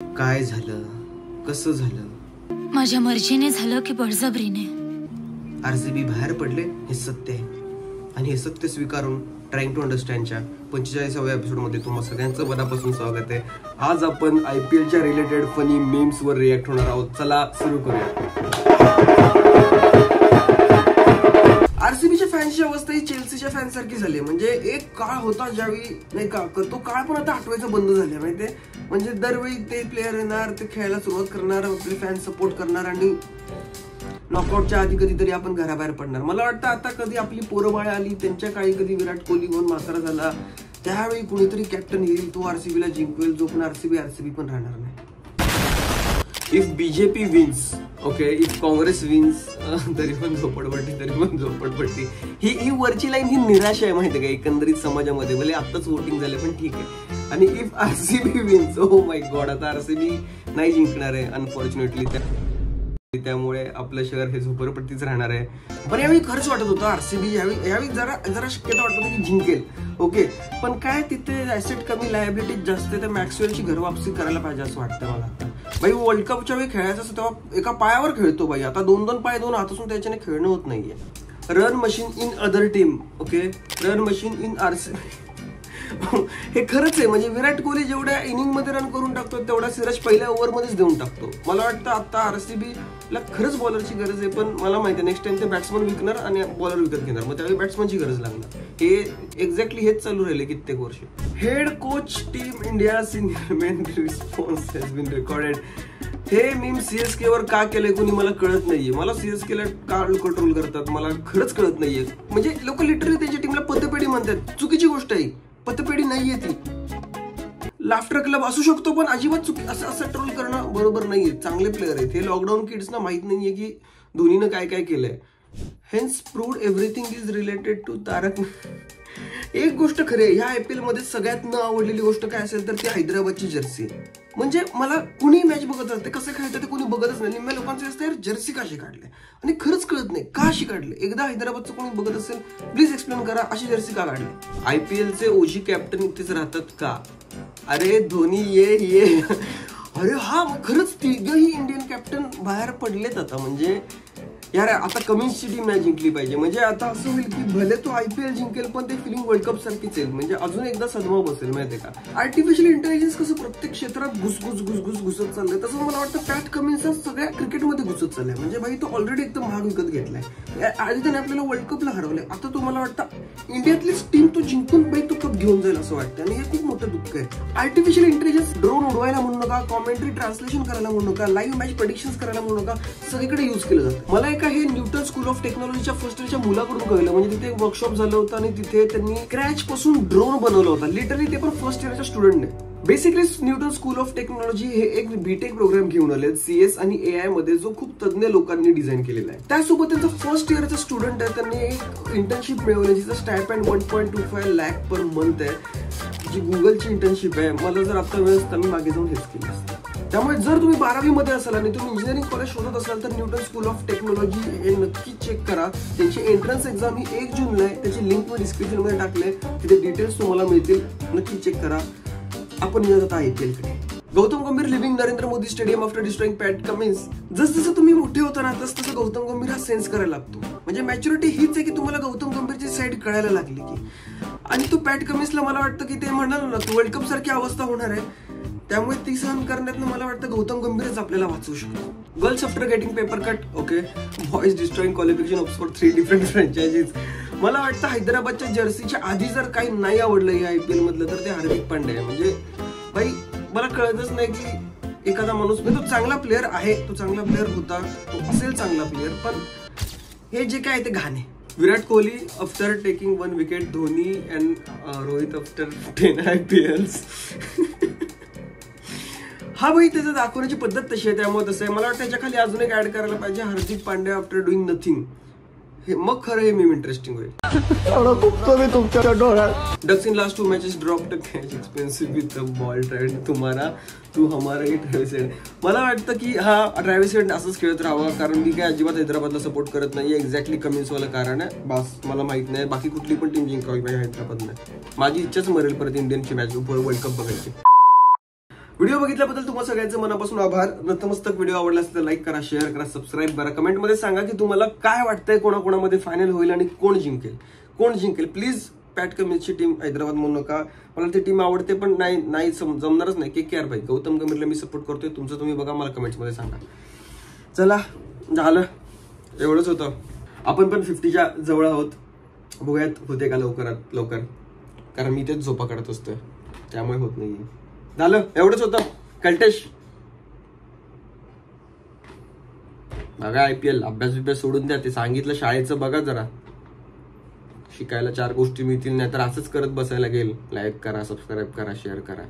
काय झालं, कसं झालं? माझ्या मर्जीने झालं की बळजबरीने? आरसीबी बाहेर पडले हे सत्य आहे आणि हे सत्य स्वीकारून ट्राइंग टू अंडरस्टँडच्या 45व्या एपिसोडमध्ये तुम्हा सगळ्यांचं मनापासून स्वागत आहे. आज आपण IPLच्या रिलेटेड फनी मीम्सवर रिॲक्ट होणार आहोत. चला सुरू करूया. आरसीबीच्या फॅन्सची अवस्था ही चेल्सीच्या फॅन्स सारखी झाली. म्हणजे एक काळ होता ज्यावेळी नाही का, तो काळ पण आता आठवायचा बंद झाला माहितीये. म्हणजे दरवेळी ते प्लेयर येणार, ते खेळायला सुरुवात करणार, आपले फॅन्स सपोर्ट करणार आणि नॉकआउटच्या आधी कधीतरी आपण घराबाहेर पडणार. मला वाटतं आता कधी आपली पोरबाळ आली, त्यांच्या काळी कधी विराट कोहली होऊन म्हातारा झाला, त्यावेळी कुणीतरी कॅप्टन येईल, तो आरसीबीला जिंकवेल. जो पण आरसीबी पण राहणार नाही. If BJP wins, okay, if Congress wins, तरी पण झोपडपट्टी. ही वरची लाईन ही निराशा आहे माहिती का एकंदरीत समाजामध्ये. भले आत्ताच वोटिंग झाले पण ठीक आहे. आणि if RCB wins, oh my God, आता आरसीबी नाही जिंकणार आहे अनफॉर्च्युनेटली. त्यामुळे आपलं शहर हे झोपडपट्टीच राहणार आहे. पण यावेळी खरंच वाटत होतं आरसीबी यावेळी जरा शक्यता वाटत होती की जिंकेल. ओके, पण काय तिथे ऍसेट कमी, लायबिलिटी जास्त आहे. तर मॅक्सवेलची घर वापसी करायला पाहिजे असं वाटतं मला. आता भाई वर्ल्ड कपच्या वेळी खेळायचं असं तेव्हा एका पायावर खेळतो भाई. आता दोन पाय दोन हात असून त्याच्याने खेळणं होत नाहीये. Run machine in other team, okay, run machine in RCB. हे खरंच आहे. म्हणजे विराट कोहली जेवढ्या इनिंग मध्ये रन करून टाकतो तेवढा सिराज पहिल्या ओव्हरमध्येच देऊन टाकतो. मला वाटतं आता आरसीबीला खरंच बॉलरची गरज आहे. पण मला माहिती आहे नेक्स्ट टाइम ते बॅट्समन विकणार आणि बॉलर विकत घेणार, मग त्यावेळी बॅट्समनची गरज लागणार. हे एक्झॅक्टली हेच चालू राहिले कित्येक वर्ष. Head coach team India senior men response has been recorded. हे मीम सीएसके वर का केलंय कोणी मला कळत नाहीये. मला सीएसकेला का कंट्रोल करतात मला खरंच कळत नाहीये. म्हणजे लोक लिटरली त्यांच्या टीमला पतपेढी म्हणतात. चुकीची गोष्ट आहे. पतपेढी नाहीये ती. लाफ्टर क्लब असू शकतो पण अजिबात असं ट्रोल करणं बरोबर नाहीये. चांगले प्लेयर आहेत हे. लॉकडाऊन किड्सना माहित नाहीये की धोनीनं काय काय केलंय. Hence proved everything is related to Tarak. एक गोष्ट खरी आहे, ह्या IPL मध्ये सगळ्यात न आवडलेली गोष्ट काय असेल तर ती हैदराबादची जर्सी. म्हणजे मला कुणी मॅच बघत असते कसं खेळतं ते कोणी बघतच नाही. निम्म्या लोकांचं असतं यार जर्सी कशी काढले आणि खरंच कळत नाही का अशी काढले. एकदा हैदराबादचं कोणी बघत असेल प्लीज एक्सप्लेन करा, अशी जर्सी का काढली. IPLचे ओजी कॅप्टन इथेच राहतात का? अरे धोनी ये अरे हा, खरंच तिघही इंडियन कॅप्टन बाहेर पडलेत आता. म्हणजे यार आता कमिन्सची टीम नाही जिंकली पाहिजे. म्हणजे आता असं होईल की भले तो IPL जिंकेल पण ते फिलिंग वर्ल्ड कप सारखीच येईल. म्हणजे अजून एकदा सदमा बसेल माहितीये का. आर्टिफिशियल इंटेलिजन्स कसं प्रत्येक क्षेत्रात घुसत चाललंय, तसं मला वाटतं पॅट कमिन्स सगळ्या क्रिकेटमध्ये घुसत चाललाय. म्हणजे भाई तो ऑलरेडी एकदम महाग विकत घेतलाय. आधी त्याने आपल्याला वर्ल्ड कपला हरवलंय. आता तो मला वाटतं इंडियातलीच टीम तो जिंकून भाई तो कप घेऊन जाईल असं वाटतं. आणि हे खूप मोठं दुःख आहे. आर्टिफिशियल इंटेलिजन्स ड्रोन उडवायला म्हणू नका, कॉमेंट्री ट्रान्सलेशन करायला म्हणू नका, लाईव्ह मॅच प्रेडिक्शन्स करायला म्हणू नका, सगळीकडे युज केलं जातं. मला एका हे न्यूटन स्कूल ऑफ टेक्नॉलॉजीच्या फर्स्ट इयरच्या मुलाकडून कळलं. म्हणजे तिथे एक वर्कशॉप झालं होतं आणि तिथे त्यांनी क्रॅच पासून ड्रोन बनवला होता. लिटरली ते पण फर्स्ट इयरच्या स्टुडंटने. Basically Newton school of technology हे एक बीटेक प्रोग्राम घेऊन आले CS आणि AI मध्ये, जो खूप तज्ञ लोकांनी डिझाईन केलेला आहे. त्यासोबत त्यांचा फर्स्ट इयरचा स्टुडंट आहे, त्यांनी एक इंटर्नशिप मिळवली जिचा स्टायपेंड 1.25 लाख पर मंथ आहे, जी गुगलची इंटर्नशिप आहे. मला जर आता वेळ असता मी मागे जाऊन हेच केलं असतं. त्यामुळे जर तुम्ही 12वी मध्ये असाल आणि तुम्ही इंजिनिअरिंग कॉलेज शोधत असाल तर न्यूटन स्कूल ऑफ टेक्नॉलॉजी हे नक्की चेक करा. त्यांची एंट्रन्स एक्झाम ही 1 जूनला आहे. त्याची लिंक मी डिस्क्रिप्शन मध्ये टाकले, तिथे डिटेल्स तुम्हाला मिळतील. नक्की चेक करा. आपण येत आता IPL कडे. Gautam Gambhir leaving Narendra Modi stadium after destroying Pat Cummins. जसं तुम्ही मोठे होता ना तसं गौतम गंभीर हा सेन्स करायला लागतो. म्हणजे मॅच्युरिटी हीच आहे की तुम्हाला गौतम गंभीरची साईड कळायला लागली की. आणि तो पॅट कमिन्सला मला वाटतं की ते म्हणाल ना वर्ल्ड कप सारखी अवस्था होणार आहे, त्यामुळे ती सहन करण्यात मला वाटतं गौतम गंभीरच आपल्याला वाचवू शकतो. Girls after getting paper cut, okay, boys destroying qualification of for 3 different franchises. मला वाटतं हैदराबादच्या जर्सीच्या आधी जर काही नाही आवडलं या IPL मधलं तर ते हार्दिक पांड्या आहे. म्हणजे भाई मला कळतच नाही की एखादा माणूस, तो चांगला प्लेअर आहे, तो चांगला प्लेअर होता, तो असेल चांगला प्लेअर, पण हे जे काय ते घाणे. Virat Kohli after taking 1 wicket, Dhoni and Rohit after 10 IPLs. हा भाई त्याचं दाखवण्याची पद्धत तशी आहे, त्यामुळे तसं आहे. मला वाटतं त्याच्या खाली अजून एक ऍड करायला पाहिजे, Hardik Pandya after doing nothing. हे मग खरं हे मीम इंटरेस्टिंग होईल. तुमच्या डोळ्यात. Ducks in last 2 matches dropped catch expensive with ball tried तुम्हारा तू हमारा ही ट्रॅव्हिस हेड. मला वाटतं की हा ट्रॅव्हिस हेड असंच खेळत राहावा, कारण मी काय अजिबात हैदराबादला सपोर्ट करत नाही. एक्झॅक्टली कमिन्सवालं कारण आहे. बस मला माहित नाही बाकी कुठली पण टीम जिंकावी पाहिजे हैदराबाद नाही. माझी इच्छाच मरेल परत इंडियनची मॅच वर्ल्ड कप बघायची. व्हिडिओ बघितल्याबद्दल तुम्हाला सगळ्यांचं मनापासून आभार. नतमस्तक. व्हिडिओ आवडला असेल तर लाईक करा, शेअर करा, सबस्क्राईब करा. कमेंटमध्ये सांगा की तुम्हाला काय वाटतंय, कोणाकोणामध्ये फायनल होईल आणि कोण जिंकेल. प्लीज पॅट कमिन्सची टीम हैदराबाद म्हणू नका. मला ती टीम आवडते पण नाही जमणारच नाही. KKR भाई, गौतम गंभीरला मी सपोर्ट करतोय. तुमचं तुम्ही बघा, मला कमेंट्समध्ये सांगा. चला झालं, एवढंच होतं. आपण पण 50च्या जवळ आहोत. बघूयात होते का लवकर, कारण मी तेच झोपा काढत असतोय, त्यामुळे होत नाही. झालं, एवढंच होतं. कल्टेश बघा IPL, अभ्यास सोडून द्या. ते सांगितलं शाळेचं बघा जरा, शिकायला 4 गोष्टी मिळतील. नाही तर असंच करत बसायला गेल. लाईक करा, सबस्क्राईब करा, शेअर करा.